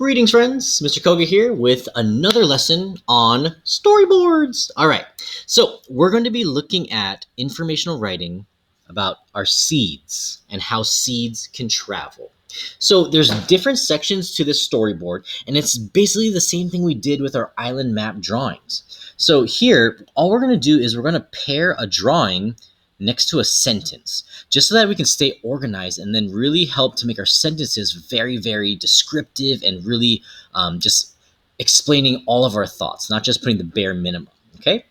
Greetings, friends. Mr. Koga here with another lesson on storyboards. All right, so we're going to be looking at informational writing about our seeds and how seeds can travel. So there's different sections to this storyboard, and it's basically the same thing we did with our island map drawings. So here, all we're going to do is we're going to pair a drawing next to a sentence, just so that we can stay organized and then really help to make our sentences very, very descriptive and really just explaining all of our thoughts, not just putting the bare minimum, okay?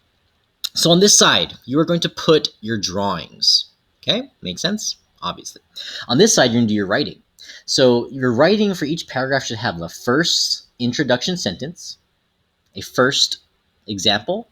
So on this side, you are going to put your drawings, okay? Makes sense? Obviously. On this side, you're going to do your writing. So your writing for each paragraph should have the first introduction sentence, a first example,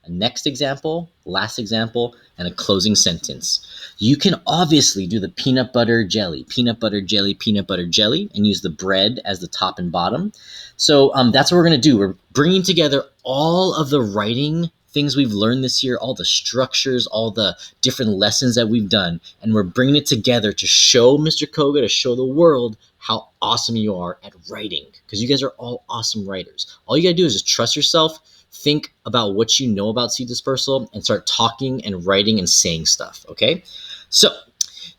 a next example, last example, and a closing sentence. You can obviously do the peanut butter jelly, peanut butter jelly, peanut butter jelly, and use the bread as the top and bottom. So that's what we're going to do. We're bringing together all of the writing things we've learned this year, all the structures, all the different lessons that we've done, and we're bringing it together to show Mr. Koga, to show the world how awesome you are at writing, because you guys are all awesome writers. All you got to do is just trust yourself, think about what you know about seed dispersal, and start talking and writing and saying stuff, okay? So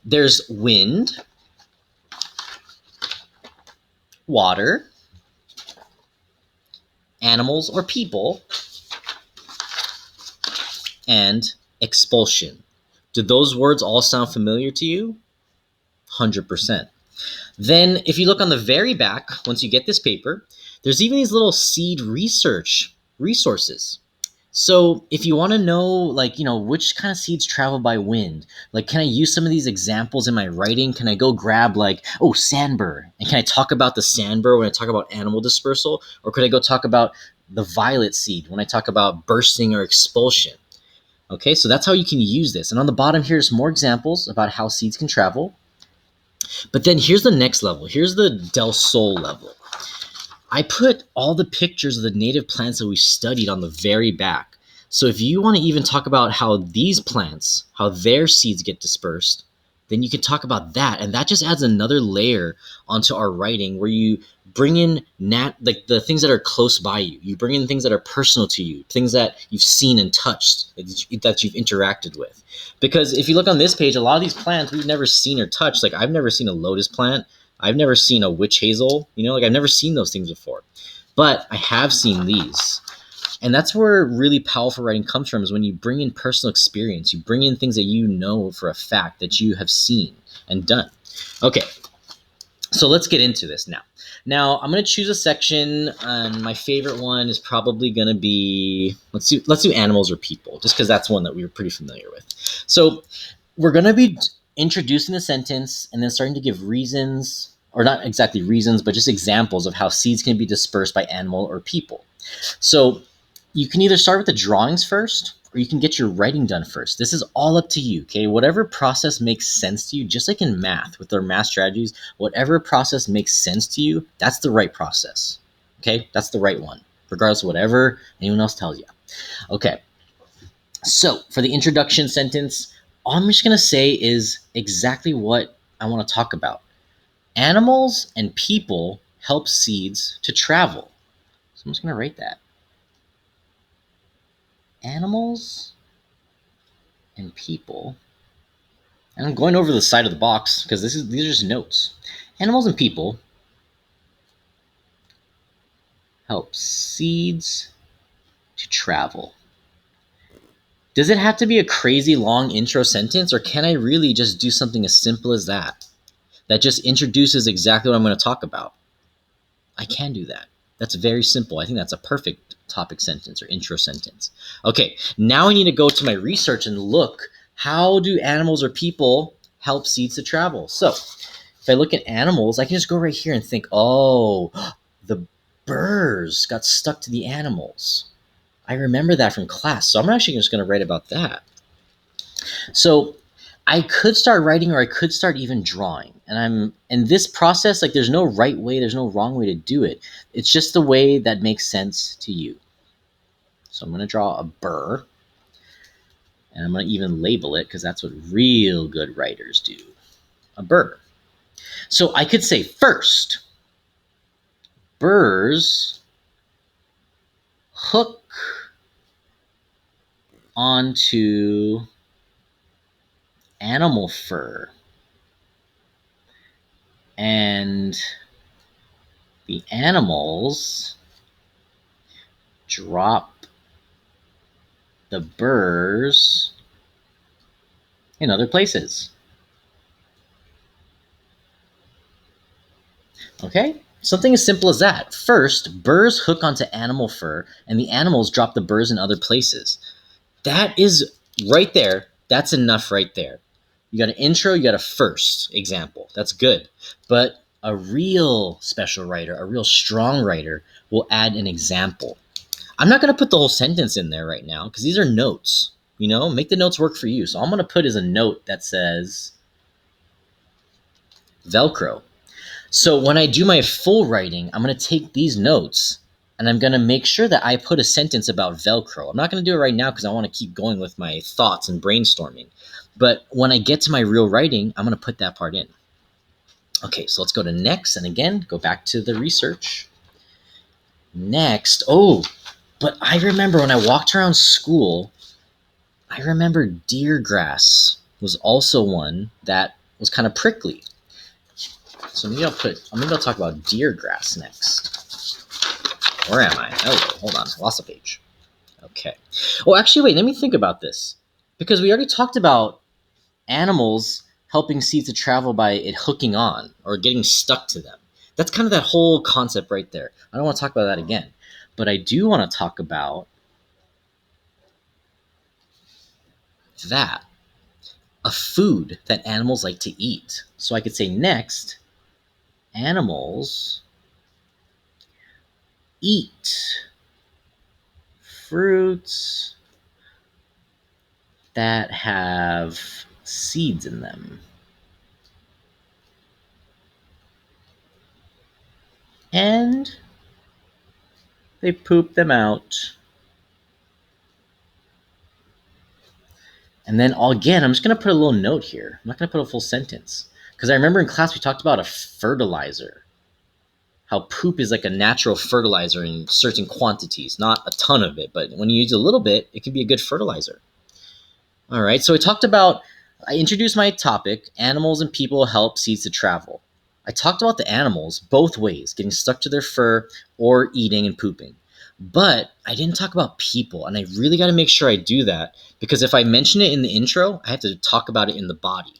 there's wind, water, animals or people, and expulsion. Do those words all sound familiar to you? 100%. Then if you look on the very back, once you get this paper, there's even these little seed research resources. So if you want to know, which kind of seeds travel by wind, can I use some of these examples in my writing? Can I go grab sandbur? And can I talk about the sandbur when I talk about animal dispersal? Or could I go talk about the violet seed when I talk about bursting or expulsion? Okay, so that's how you can use this. And on the bottom, here's more examples about how seeds can travel. But then here's the next level. Here's the Del Sol level. I put all the pictures of the native plants that we studied on the very back. So if you want to even talk about how these plants, how their seeds get dispersed, then you can talk about that. And that just adds another layer onto our writing, where you bring in the things that are close by you. You bring in things that are personal to you, things that you've seen and touched, that you've interacted with. Because if you look on this page, a lot of these plants we've never seen or touched. I've never seen a lotus plant. I've never seen a witch hazel, I've never seen those things before, but I have seen these. And that's where really powerful writing comes from, is when you bring in personal experience, you bring in things that you know for a fact that you have seen and done. Okay, so let's get into this now. Now I'm going to choose a section, and my favorite one is probably going to be, let's do animals or people, just because that's one that we were pretty familiar with. So we're going to be introducing the sentence and then starting to give reasons, or not exactly reasons, but just examples of how seeds can be dispersed by animal or people. So you can either start with the drawings first, or you can get your writing done first. This is all up to you, okay? Whatever process makes sense to you, just like in math, with our math strategies, whatever process makes sense to you, that's the right process, okay? That's the right one, regardless of whatever anyone else tells you. Okay, so for the introduction sentence, all I'm just going to say is exactly what I want to talk about. Animals and people help seeds to travel. So I'm just going to write that. Animals and people. And I'm going over the side of the box because these are just notes. Animals and people help seeds to travel. Does it have to be a crazy long intro sentence, or can I really just do something as simple as that just introduces exactly what I'm going to talk about? I can do that. That's very simple. I think that's a perfect topic sentence or intro sentence. Okay, now I need to go to my research and look, how do animals or people help seeds to travel? So if I look at animals, I can just go right here and think, oh, the burrs got stuck to the animals. I remember that from class, so I'm actually just going to write about that. So I could start writing, or I could start even drawing. And in this process, there's no right way, there's no wrong way to do it. It's just the way that makes sense to you. So I'm going to draw a burr, and I'm going to even label it, because that's what real good writers do. A burr. So I could say first, Burrs hook onto animal fur, and the animals drop the burrs in other places. Okay? Something as simple as that. First, burrs hook onto animal fur, and the animals drop the burrs in other places. That is right there. That's enough right there. You got an intro, you got a first example. That's good. But a real special writer, a real strong writer, will add an example. I'm not going to put the whole sentence in there right now because these are notes. Make the notes work for you. So I'm going to put as a note that says Velcro. So when I do my full writing, I'm going to take these notes and I'm going to make sure that I put a sentence about Velcro. I'm not going to do it right now because I want to keep going with my thoughts and brainstorming. But when I get to my real writing, I'm going to put that part in. Okay, so let's go to next. And again, go back to the research. Next. Oh, but I remember when I walked around school, I remember deer grass was also one that was kind of prickly. So maybe I'll talk about deer grass next. Where am I? Oh, hold on. I lost a page. Okay. Well, actually, wait. Let me think about this. Because we already talked about animals helping seeds to travel by it hooking on or getting stuck to them. That's kind of that whole concept right there. I don't want to talk about that again. But I do want to talk about that. A food that animals like to eat. So I could say next, animals eat fruits that have seeds in them. And they poop them out. And then again, I'm just going to put a little note here. I'm not going to put a full sentence. Because I remember in class we talked about a fertilizer. How poop is like a natural fertilizer in certain quantities. Not a ton of it, but when you use a little bit, it can be a good fertilizer. All right, so I introduced my topic, animals and people help seeds to travel. I talked about the animals both ways, getting stuck to their fur or eating and pooping. But I didn't talk about people, and I really got to make sure I do that because if I mention it in the intro, I have to talk about it in the body.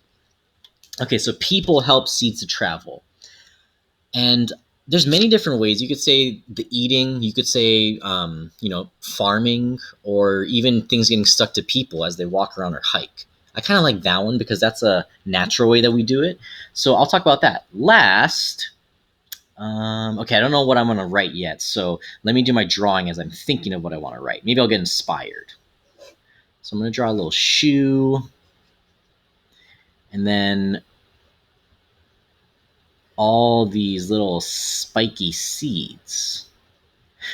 Okay, so people help seeds to travel. And there's many different ways. You could say the eating, you could say, farming, or even things getting stuck to people as they walk around or hike. I kind of like that one because that's a natural way that we do it. So I'll talk about that. Last, okay, I don't know what I'm going to write yet. So let me do my drawing as I'm thinking of what I want to write. Maybe I'll get inspired. So I'm going to draw a little shoe. And then all these little spiky seeds.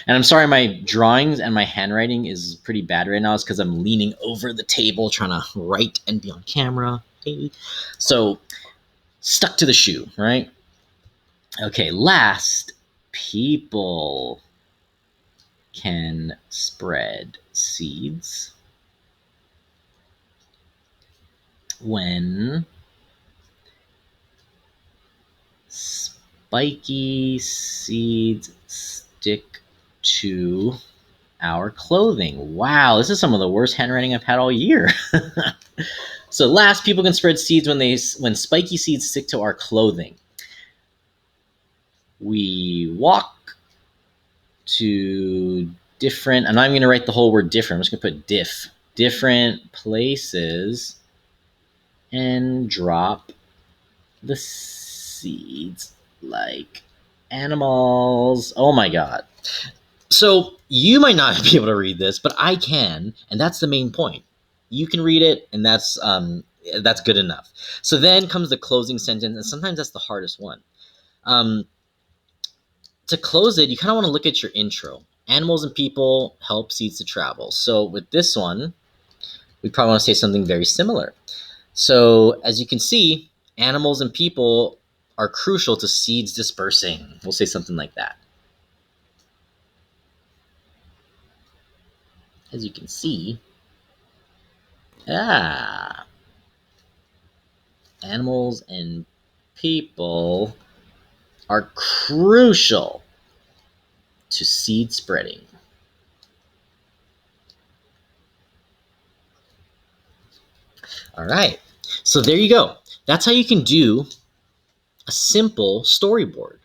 And I'm sorry, my drawings and my handwriting is pretty bad right now. It's because I'm leaning over the table trying to write and be on camera. So, stuck to the shoe, right? Okay, last, people can spread seeds when spiky seeds stick to our clothing. Wow, this is some of the worst handwriting I've had all year. So last, people can spread seeds when spiky seeds stick to our clothing. We walk to different, I'm not even going to write the whole word different, I'm just going to put different places and drop the seeds like animals. Oh my God. So you might not be able to read this, but I can, and that's the main point. You can read it, and that's good enough. So then comes the closing sentence, and sometimes that's the hardest one. To close it, you kind of want to look at your intro. Animals and people help seeds to travel. So with this one, we probably want to say something very similar. So as you can see, animals and people are crucial to seeds dispersing. We'll say something like that. as you can see, ah, animals and people are crucial to seed spreading. All right. So there you go. That's how you can do a simple storyboard.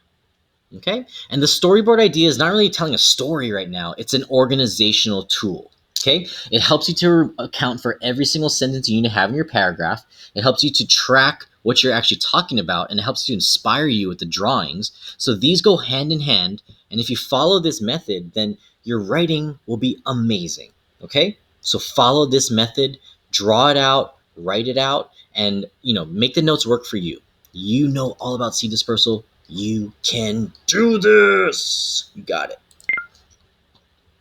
Okay. And the storyboard idea is not really telling a story right now, it's an organizational tool. Okay. It helps you to account for every single sentence you need to have in your paragraph. It helps you to track what you're actually talking about, and it helps to inspire you with the drawings. So these go hand in hand. And if you follow this method, then your writing will be amazing. Okay. So follow this method, draw it out, write it out, and make the notes work for you. You know all about seed dispersal. You can do this. You got it.